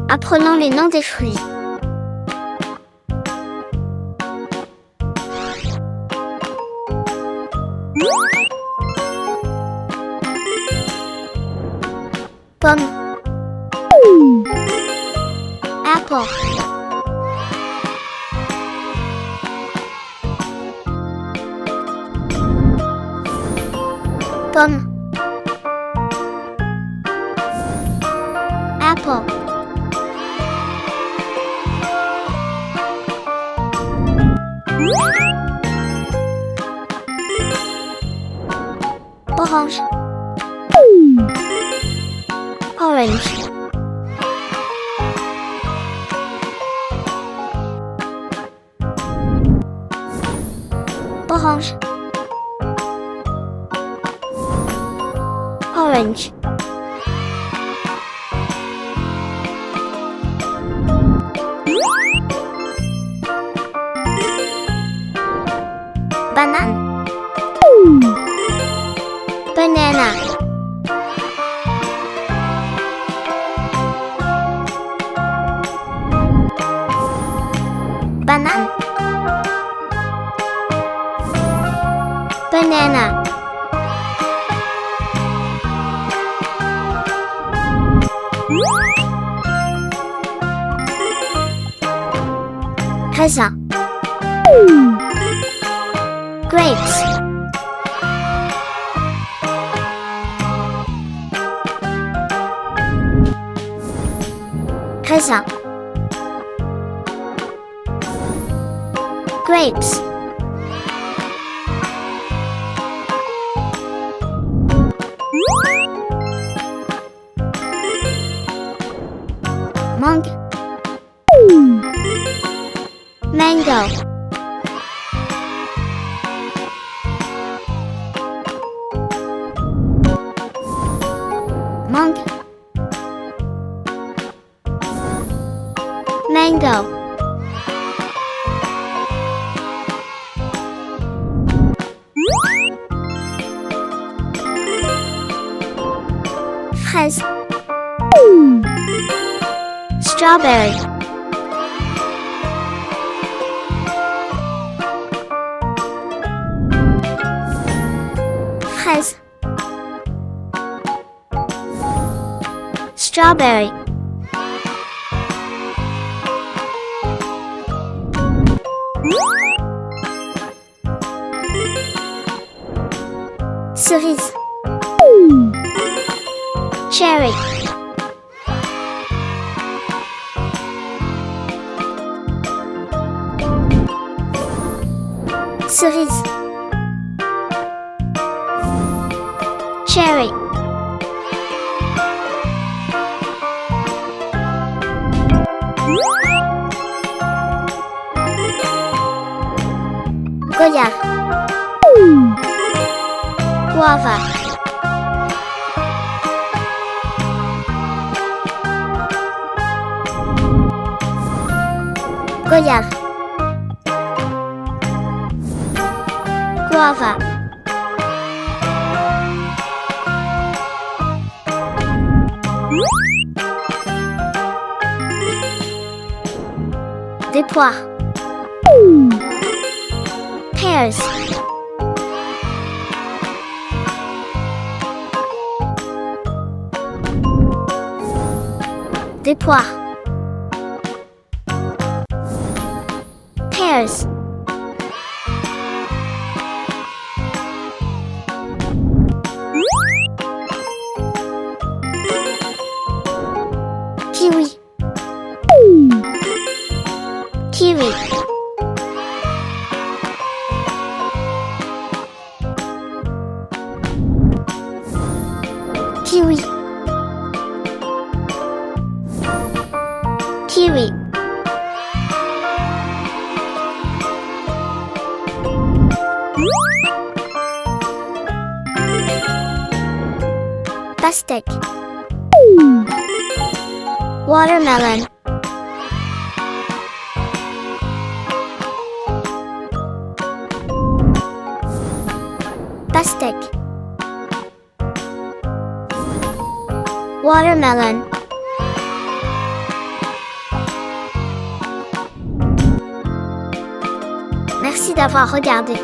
Apprenons les noms des fruits. Pomme. Apple. Pomme. Apple. Orange. Orange. Orange. Orange. Banane. Banana. Banane. Banana. Raisin. Grapes. Raisin. Grapes. Mangue. Mango. Mangue. Mango. Fraise. Strawberry. Fraise. Strawberry. Cerise. Cherry. Cerise. Cherry. Goyave. Guava. Goyave. Guava. Des poires. Pears. Des poires. Pears. Kiwi. Kiwi. Kiwi. Kiwi. Pastèque. Watermelon. Pastèque. Watermelon. Merci d'avoir regardé.